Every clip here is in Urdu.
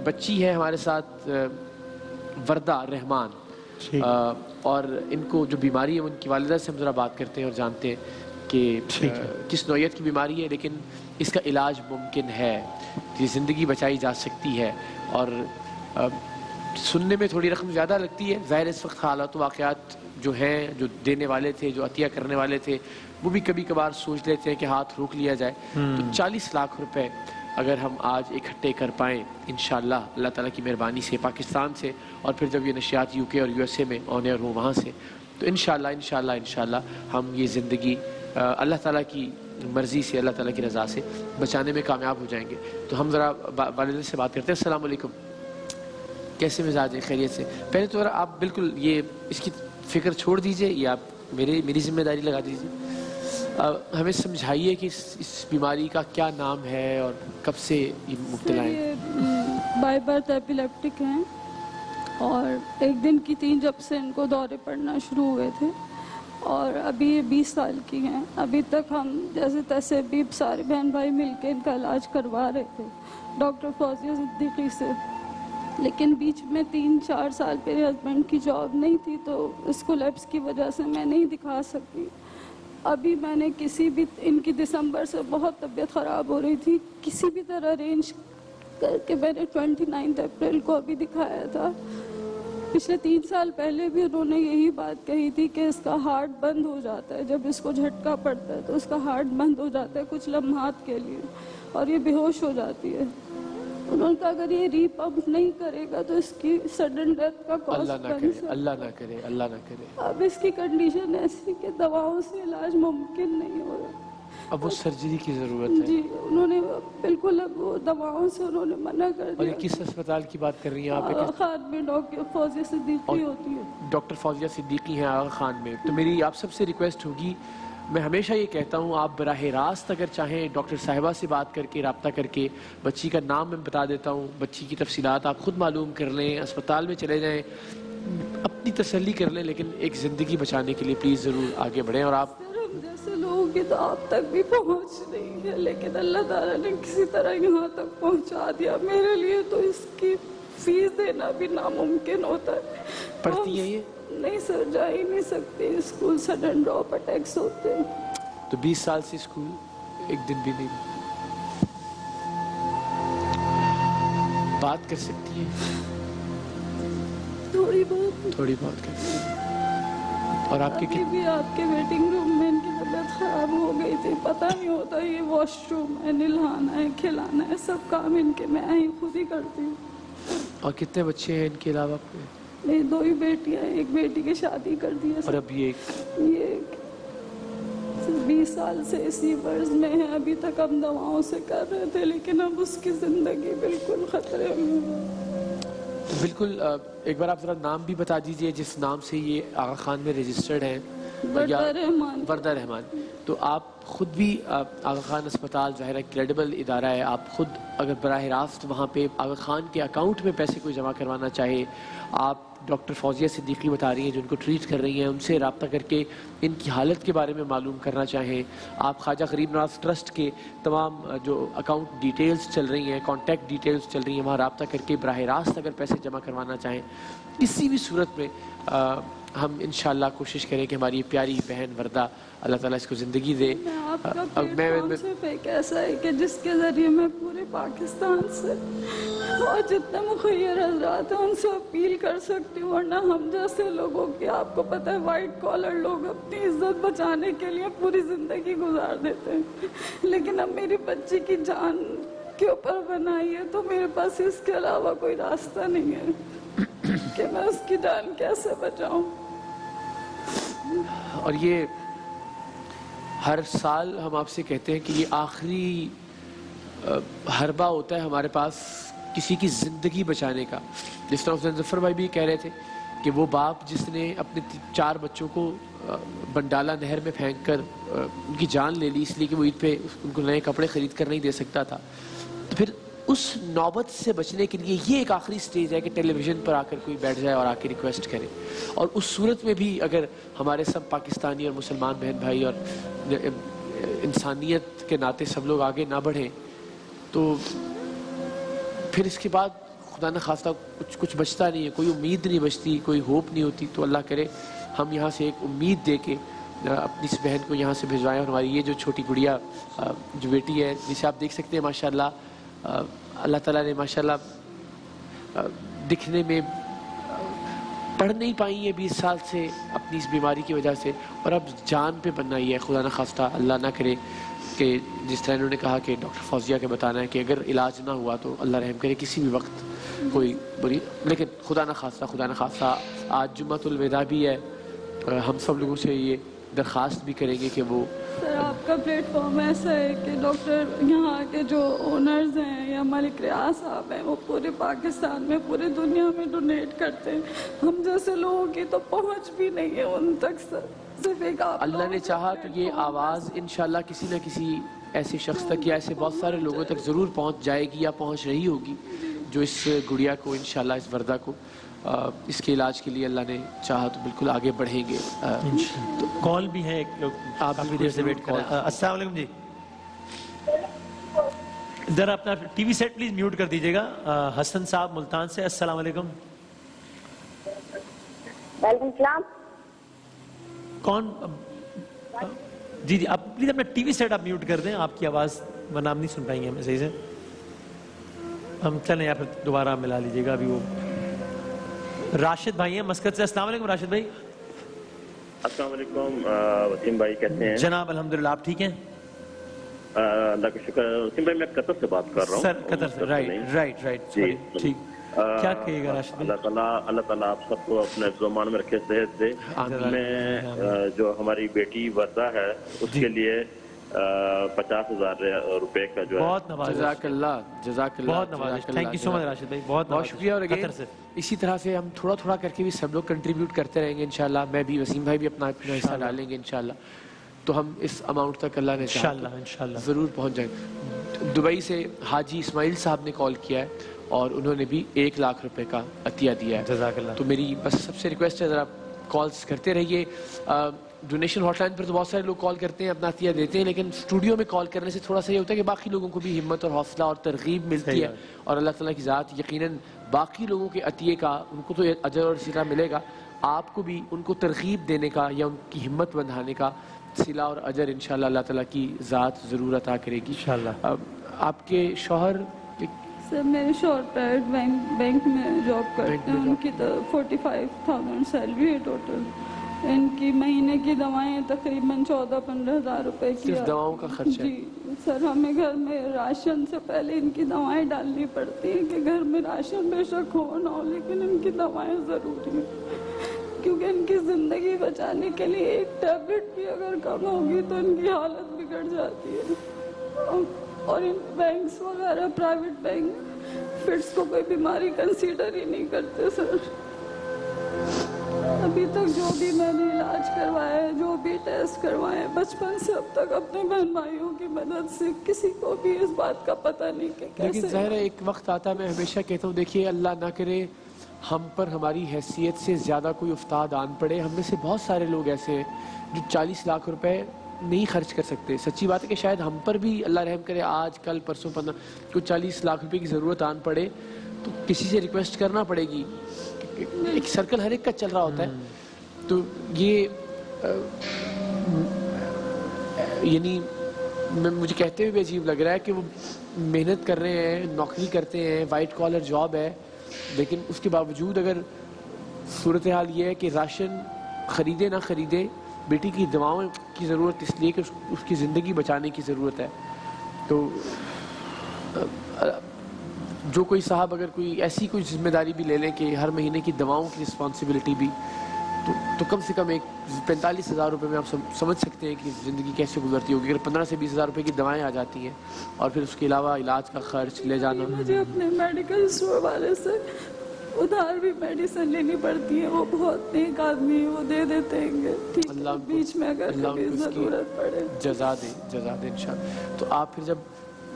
بچی ہے ہمارے ساتھ وردہ رحمان، اور ان کو جو بیماری ہے ان کی والدہ سے ہم ذرا بات کرتے ہیں اور جانتے ہیں کہ کس نوعیت کی بیماری ہے، لیکن اس کا علاج ممکن ہے، یہ زندگی بچائی جا سکتی ہے۔ اور سننے میں تھوڑی رقم زیادہ لگتی ہے، ظاہر اس وقت حالات و واقعات جو ہیں، جو دینے والے تھے، جو عطیہ کرنے والے تھے، وہ بھی کبھی کبھار سوچ لیتے ہیں کہ ہاتھ روک لیا جائے۔ تو 40 لاکھ روپے اگر ہم آج اکٹھے کر پائیں انشاءاللہ اللہ تعالیٰ کی مہربانی سے پاکستان سے، اور پھر جب یہ نشریات UK اور USA میں آن ایئر ہوں وہاں سے، تو انشاءاللہ ہم یہ زندگی اللہ تعالیٰ کی مرضی سے، اللہ تعالیٰ کی رضا سے بچانے میں کامیاب ہو جائیں گے۔ تو ہم ذرا والدہ سے بات کرتے ہیں۔ السلام علیکم، کیسے مزاج ہے؟ خیریت سے؟ پہلے تو آپ بالکل یہ اس کی فکر چھوڑ دیجئے، یا آپ میری ذمہ داری لگا دیجئے، ہمیں سمجھائیے کہ اس بیماری کا کیا نام ہے اور کب سے یہ مبتلا ہے؟ یہ بائی برتھ ایپیلیپٹک ہیں، اور ایک دن کی تھی جب سے ان کو دورے پڑنا شروع ہوئے تھے، اور ابھی یہ 20 سال کی ہیں۔ ابھی تک ہم جیسے تیسے بھی سارے بہن بھائی مل کے ان کا علاج کروا رہے تھے ڈاکٹر فوزیہ صدیقی سے، لیکن بیچ میں 3-4 سال میرے ہسبینڈ کی جاب نہیں تھی، تو اس کو لیپس کی وجہ سے میں نہیں دکھا سکی۔ ابھی میں نے کسی بھی ان کی دسمبر سے بہت طبیعت خراب ہو رہی تھی، کسی بھی طرح ارینج کر کے میں نے 29 اپریل کو ابھی دکھایا تھا۔ پچھلے 3 سال پہلے بھی انہوں نے یہی بات کہی تھی کہ اس کا ہارٹ بند ہو جاتا ہے، جب اس کو جھٹکا پڑتا ہے تو اس کا ہارٹ بند ہو جاتا ہے کچھ لمحات کے لیے، اور یہ بے ہوش ہو جاتی ہے۔ انہوں نے کہا اگر یہ ری پمپ نہیں کرے گا تو اس کی سڈن ڈیتھ کا کاز بن سکتا ہے۔ اللہ نہ کرے۔ اب اس کی کنڈیشن ایسی کہ دواؤں سے علاج ممکن نہیں ہو رہا، اب وہ سرجری کی ضرورت ہے۔ جی انہوں نے بالکل اب وہ دواؤں سے انہوں نے منع کر دیا۔ اور یہ کس اسپتال کی بات کر رہی ہیں آپ؟ خان میں ڈاکٹر فوزیہ صدیقی ہوتی ہے، ڈاکٹر فوزیہ صدیقی ہیں آغا خان میں۔ تو میری آپ سب سے ریکویسٹ ہوگی، میں ہمیشہ یہ کہتا ہوں آپ براہ راست اگر چاہیں ڈاکٹر صاحبہ سے بات کر کے، رابطہ کر کے، بچی کا نام میں بتا دیتا ہوں، بچی کی تفصیلات آپ خود معلوم کر لیں، اسپتال میں چلے جائیں، اپنی تسلی کر لیں، لیکن ایک زندگی بچانے کے لیے پلیز ضرور آگے بڑھیں۔ اور آپ جیسے لوگوں کی تو آپ تک بھی پہنچ نہیں ہے، لیکن اللہ تعالیٰ نے کسی طرح یہاں تک پہنچا دیا۔ میرے لیے تو اس کی فیس دینا بھی ناممکن ہوتا ہے۔ پڑھتی ہیں یہ؟ نہیں سر، جا ہی نہیں سکتے اسکول، سڈن ڈراپ اٹیکس ہوتے ہیں۔ تو 20 سال سے اسکول ایک دن بھی نہیں؟ بات کر سکتی ہیں؟ تھوڑی بہت کر سکتی ہیں۔ اور آپ کے بھی آپ کے ویٹنگ روم میں ان کی طبیعت خراب ہو گئی تھی، پتہ نہیں ہوتا، یہ واش روم ہے، نلہانا ہے، کھلانا ہے، سب کام ان کے میں ہی خود ہی کرتی ہوں۔ اور کتنے بچے ہیں ان کے علاوہ؟ میری 2 ہی بیٹیاں ہیں، ایک بیٹی کی شادی کر دی ہے، اور اب یہ 20 سال سے اسی مرض میں ہے۔ ابھی تک ہم دواؤں سے کر رہے تھے، لیکن اب اس کی زندگی بالکل خطرے میں ہے۔ بالکل، ایک بار آپ ذرا نام بھی بتا دیجئے جس نام سے یہ آغا خان میں رجسٹرڈ ہیں۔ وردہ رحمان۔ تو آپ خود بھی آغا خان اسپتال ظاہرہ کریڈیبل ادارہ ہے، آپ خود اگر براہ راست وہاں پہ آغا خان کے اکاؤنٹ میں پیسے کوئی جمع کروانا چاہے، آپ ڈاکٹر فوزیہ صدیقی بتا رہی ہیں جو ان کو ٹریٹ کر رہی ہیں، ان سے رابطہ کر کے ان کی حالت کے بارے میں معلوم کرنا چاہیں، آپ خواجہ غریب نواز ٹرسٹ کے تمام جو اکاؤنٹ ڈیٹیلز چل رہی ہیں، کانٹیکٹ ڈیٹیلز چل رہی ہیں، وہاں رابطہ کر کے براہ راست اگر پیسے جمع کروانا چاہیں، کسی بھی صورت میں ہم انشاءاللہ کوشش کریں کہ ہماری پیاری بہن وردہ اللہ تعالیٰ اس کو زندگی دے۔ آپ کا پلیٹ فارم صرف ایک ایسا ہے کہ جس کے ذریعے میں پورے پاکستان سے اور جتنے مخیر حضرات ہیں ان سے اپیل کر سکتی ہوں، ورنہ ہم جیسے لوگوں کی آپ کو پتہ ہے وائٹ کالر لوگ اپنی عزت بچانے کے لیے پوری زندگی گزار دیتے ہیں، لیکن اب میری بچی کی جان کے اوپر بنائی ہے تو میرے پاس اس کے علاوہ کوئی راستہ نہیں ہے کہ میں اس کی جان کیسے بچاؤں۔ اور یہ ہر سال ہم آپ سے کہتے ہیں کہ یہ آخری حربہ ہوتا ہے ہمارے پاس کسی کی زندگی بچانے کا۔ جس طرح حسین ظفر بھائی بھی کہہ رہے تھے کہ وہ باپ جس نے اپنے 4 بچوں کو بنڈالہ نہر میں پھینک کر ان کی جان لے لی اس لیے کہ وہ عید پہ ان کو نئے کپڑے خرید کر نہیں دے سکتا تھا، تو پھر اس نوبت سے بچنے کے لیے یہ ایک آخری سٹیج ہے کہ ٹیلی ویژن پر آ کر کوئی بیٹھ جائے اور آ کے ریکویسٹ کرے، اور اس صورت میں بھی اگر ہمارے سب پاکستانی اور مسلمان بہن بھائی اور انسانیت کے ناطے سب لوگ آگے نہ بڑھیں تو پھر اس کے بعد خدا نہ خواستہ کچھ بچتا نہیں ہے, کوئی امید نہیں بچتی, کوئی ہوپ نہیں ہوتی, تو اللہ کرے ہم یہاں سے ایک امید دے کے اپنی اس بہن کو یہاں سے بھجوائیں. اور ہماری یہ جو چھوٹی گڑیا جو بیٹی ہے جسے آپ دیکھ سکتے ہیں ماشاءاللہ, اللہ تعالیٰ نے ماشاءاللہ دکھنے میں پڑھ نہیں پائی ہے 20 سال سے اپنی اس بیماری کی وجہ سے, اور اب جان پہ بننا ہی ہے. خدا نہ خواستہ اللہ نہ کرے کہ جس طرح انہوں نے کہا کہ ڈاکٹر فوزیہ کے بتانا ہے کہ اگر علاج نہ ہوا تو اللہ رحم کرے کسی بھی وقت کوئی بری, لیکن خدا نہ خواستہ آج جمعۃ الوداع بھی ہے. ہم سب لوگوں سے یہ درخواست بھی کریں گے کہ وہ سر آپ کا پلیٹ فارم ایسا ہے کہ ڈاکٹر یہاں کے جو اونرز ہیں یا ملک ریاض صاحب ہیں وہ پورے پاکستان میں پورے دنیا میں ڈونیٹ کرتے ہیں. ہم جیسے لوگوں کی تو پہنچ بھی نہیں ہے ان تک سر. صرف ایک آپ اللہ نے چاہا تو یہ آواز انشاءاللہ کسی نہ کسی ایسے شخص تک یا ایسے بہت سارے لوگوں تک ضرور پہنچ جائے گی یا پہنچ رہی ہوگی جو اس گڑیا کو انشاءاللہ اس وردہ کو اس کے علاج کے لیے اللہ نے چاہا تو بالکل آگے بڑھیں گے. تو کال بھی ہے ایک لوگ, آپ بھی دیر سے ویٹ کر رہے ہیں. السلام علیکم جی, ذرا اپنا TV set please mute کر دیجیے گا. حسن صاحب ملتان سے, السلام علیکم. وعلیکم السلام. کون؟ جی جی, آپ پلیز اپنا ٹی وی سیٹ آپ میوٹ کر دیں, آپ کی آواز ورنہ آپ نہیں سن پائیں گے ہمیں صحیح سے. ہم چلیں یا پھر دوبارہ ملا لیجیے گا. ابھی وہ راشد بھائی ہیں مسقط سے. السلام علیکم راشد بھائی. السلام علیکم وسیم بھائی, کیسے ہیں جناب؟ الحمدللہ, آپ ٹھیک ہیں؟ اللہ کا شکر. وسیم بھائی میں قطر سے بات کر رہا ہوں. سر قطر سے, رائٹ, جی ٹھیک. کیا کہے گا راشد بھائی؟ اللہ تعالیٰ آپ سب کو اپنے زمان میں رکھے, صحت دے. میں جو ہماری بیٹی وردہ ہے اس کے لیے 50,000 روپے کا جو ہے. بہت نوازش, جزاک اللہ, بہت نوازش. تھینک یو سو مچ راشد بھائی, بہت شکریہ. اور اسی طرح سے ہم تھوڑا کر کے بھی سب لوگ کنٹریبیوٹ کرتے رہیں گے انشاءاللہ. میں بھی, وسیم بھائی بھی اپنا حصہ ڈالیں گے انشاءاللہ. تو ہم اس اماؤنٹ تک اللہ نے چاہا ضرور پہنچ جائیں. دبئی سے حاجی اسماعیل صاحب نے کال کیا ہے اور انہوں نے بھی 1 لاکھ روپے کا عطیہ دیا ہے. جزاک اللہ. تو میری بس سب سے ریکویسٹ ہے ذرا کالز کرتے رہیے. ڈونیشن ہاٹ لائن پر تو بہت سارے لوگ کال کرتے ہیں, اپنا عطیہ دیتے ہیں, لیکن اسٹوڈیو میں کال کرنے سے تھوڑا سا یہ ہوتا ہے کہ باقی لوگوں کو بھی ہمت اور حوصلہ اور ترغیب ملتی ہے, اور اللہ تعالیٰ کی ذات یقیناً باقی لوگوں کے عطیے کا ان کو تو اجر اور صلہ ملے گا, آپ کو بھی ان کو ترغیب دینے کا یا ان کی ہمت بندھانے کا صلہ اور اجر انشاءاللہ اللہ تعالیٰ کی ذات ضرور عطا کرے گی انشاءاللہ. آپ کے شوہر؟ سر میرے شوہر پرائیویٹ بینک میں جاب کرتے ہیں. ان کی 45,000 سیلری ہے ٹوٹل. ان کی مہینے کی دوائیں تقریباً 14-15 ہزار روپے کی. صرف دواؤں کا خرچہ؟ جی سر, ہمیں گھر میں راشن سے پہلے ان کی دوائیں ڈالنی پڑتی ہیں کہ گھر میں راشن بے شک ہو نہ ہو لیکن ان کی دوائیں ضروری ہیں, کیونکہ ان کی زندگی بچانے کے لیے ایک ٹیبلٹ بھی اگر کم ہوگی تو ان کی حالت بگڑ جاتی ہے. اور ان بینکس وغیرہ پرائیویٹ بینک فٹس کو کوئی بیماری کنسیڈر ہی نہیں کرتے سر. ابھی تک جو بھی میں نے علاج کروایا ہے, جو بھی ٹیسٹ کروائے ہیں, بچپن سے اب تک اپنے بہن بھائیوں کی مدد سے کسی کو بھی اس بات کا پتہ نہیں کہ کیسے. لیکن ظاہر ہے ایک وقت آتا ہے, میں ہمیشہ کہتا ہوں دیکھیے اللہ نہ کرے ہم پر ہماری حیثیت سے زیادہ کوئی افتاد آن پڑے. ہم میں سے بہت سارے لوگ ایسے ہیں جو 40 لاکھ روپے نہیں خرچ کر سکتے. سچی بات ہے کہ شاید ہم پر بھی اللہ رحم کرے آج کل پرسوں 15 کوئی 40 لاکھ روپے کی ضرورت آن پڑے تو کسی سے ریکویسٹ کرنا پڑے گی. ایک سرکل ہر ایک کا چل رہا ہوتا ہے, تو یہ یعنی مجھے کہتے ہوئے بھی عجیب لگ رہا ہے کہ وہ محنت کر رہے ہیں, نوکری کرتے ہیں, وائٹ کالر جاب ہے, لیکن اس کے باوجود اگر صورتحال یہ ہے کہ راشن خریدے نہ خریدے, بیٹی کی دواؤں کی ضرورت اس لیے کہ اس کی زندگی بچانے کی ضرورت ہے. تو جو کوئی صاحب اگر کوئی ایسی کوئی ذمہ داری بھی لے لیں کہ ہر مہینے کی دواؤں کی رسپانسبلٹی بھی, تو کم سے کم ایک 45,000 روپے میں آپ سمجھ سکتے ہیں کہ زندگی کیسے گزرتی ہوگی. اگر 15 سے 20,000 روپے کی دوائیں آ جاتی ہیں اور پھر اس کے علاوہ علاج کا خرچ لے جانا. مجھے اپنے میڈیکل اسٹور والے سے ادھار بھی میڈیسن لینی پڑتی ہے. وہ بہت نیک آدمی, وہ دے دیتے ہیں اللہ بیچ میں اگر کبھی ضرورت پڑے. جزا دے انشاءاللہ. تو آپ پھر جب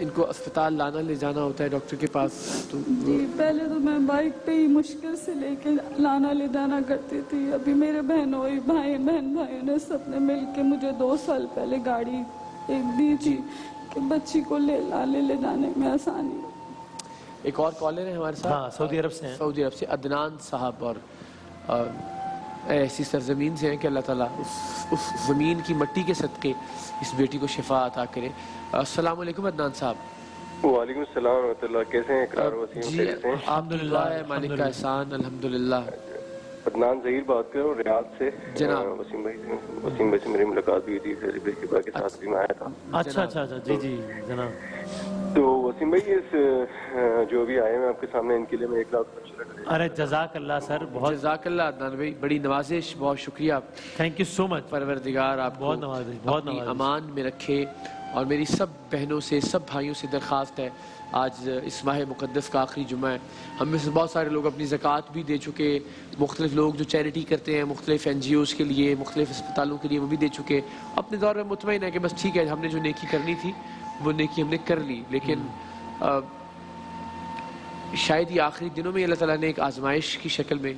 ان کو اسپتال لانا لے جانا ہوتا ہے ڈاکٹر کے پاس تو جی پہلے تو میں بائک پہ ہی مشکل سے لے کے لانا لے جانا کرتی تھی. ابھی میرے بہن بھائیوں نے سب نے مل کے مجھے 2 سال پہلے گاڑی ایک دی تھی کہ بچی کو لے جانے میں آسانی. ایک اور کالر ہے ہمارے ساتھ. ہاں سعودی عرب سے ہیں. سعودی عرب سے عدنان صاحب. اور ایسی سرزمین سے ہیں کہ اللہ تعالیٰ اس زمین کی مٹی کے صدقے اس بیٹی کو شفا عطا کرے. السلام علیکم عدنان صاحب. وعلیکم السلام ورحمۃ اللہ. کیسے ہیں اقرار وسیم؟ جی الحمدللہ ہے مالک کا احسان الحمدللہ. عدنان ظہیر بات کر رہا ہوں ریاض سے. جناب وسیم بھائی سے میری ملاقات ہوئی تھی, پھر بیٹی کے ساتھ بھی میں آیا تھا. اچھا اچھا اچھا جی جی جناب. تو وسیم بھائی اس جو بھی آئے ہیں آپ کے سامنے, ان کے لیے میں 1 لاکھ. ارے جزاک اللہ سر, بہت جزاک اللہ عدنان بھائی, بڑی نوازش, بہت شکریہ. تھینک یو سو مچ. پروردگار آپ بہت نوازش, بہت اپنی نوازش امان میں رکھے. اور میری سب بہنوں سے, سب بھائیوں سے درخواست ہے, آج اس ماہ مقدس کا آخری جمعہ ہے, ہم میں سے بہت سارے لوگ اپنی زکوٰۃ بھی دے چکے, مختلف لوگ جو چیریٹی کرتے ہیں مختلف NGOs کے لیے, مختلف اسپتالوں کے لیے, وہ بھی دے چکے. اپنے دور میں مطمئن ہے کہ بس ٹھیک ہے, ہم نے جو نیکی کرنی تھی وہ نیکی ہم نے کر لی. لیکن شاید یہ آخری دنوں میں اللہ تعالیٰ نے ایک آزمائش کی شکل میں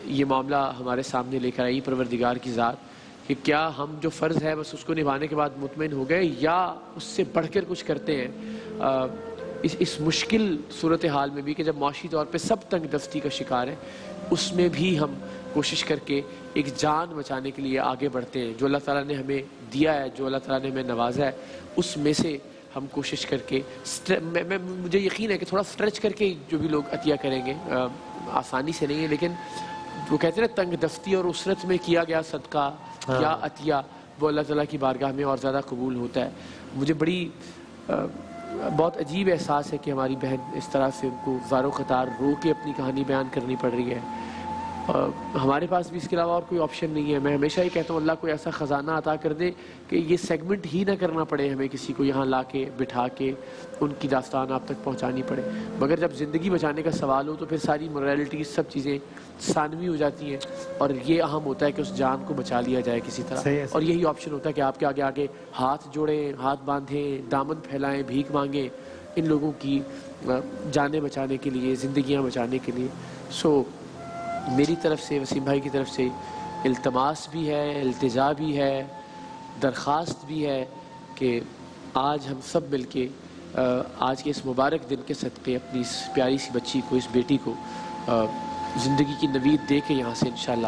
یہ معاملہ ہمارے سامنے لے کر آئی پروردگار کی ذات, کہ کیا ہم جو فرض ہے بس اس کو نبھانے کے بعد مطمئن ہو گئے, یا اس سے بڑھ کر کچھ کرتے ہیں. اس مشکل صورتحال میں بھی کہ جب معاشی طور پہ سب تنگ دستی کا شکار ہے, اس میں بھی ہم کوشش کر کے ایک جان بچانے کے لیے آگے بڑھتے ہیں. جو اللہ تعالیٰ نے ہمیں دیا ہے, جو اللہ تعالیٰ نے ہمیں نوازا ہے, اس میں سے ہم کوشش کر کے مجھے یقین ہے کہ تھوڑا سٹریچ کر کے جو بھی لوگ عطیہ کریں گے, آسانی سے نہیں ہے, لیکن وہ کہتے ہیں نا تنگ دستی اور اسرت میں کیا گیا صدقہ یا عطیہ وہ اللہ تعالیٰ کی بارگاہ میں اور زیادہ قبول ہوتا ہے. مجھے بڑی بہت عجیب احساس ہے کہ ہماری بہن اس طرح سے ان کو زار و قطار رو کے اپنی کہانی بیان کرنی پڑ رہی ہے. ہمارے پاس بھی اس کے علاوہ اور کوئی آپشن نہیں ہے. میں ہمیشہ ہی کہتا ہوں اللہ کوئی ایسا خزانہ عطا کر دے کہ یہ سیگمنٹ ہی نہ کرنا پڑے, ہمیں کسی کو یہاں لا کے بٹھا کے ان کی داستان آپ تک پہنچانی پڑے. مگر جب زندگی بچانے کا سوال ہو تو پھر ساری موریلٹی سب چیزیں ثانوی ہو جاتی ہیں, اور یہ اہم ہوتا ہے کہ اس جان کو بچا لیا جائے کسی طرح. اور یہی آپشن ہوتا ہے کہ آپ کے آگے آگے ہاتھ جوڑیں, ہاتھ باندھیں, دامن پھیلائیں, بھیک مانگیں ان لوگوں کی جانیں بچانے کے لیے, زندگیاں بچانے کے لیے. سو میری طرف سے, وسیم بھائی کی طرف سے التماس بھی ہے, التجا بھی ہے, درخواست بھی ہے کہ آج ہم سب مل کے آج کے اس مبارک دن کے صدقے اپنی اس پیاری سی بچی کو, اس بیٹی کو زندگی کی نوید دے کے یہاں سے انشاءاللہ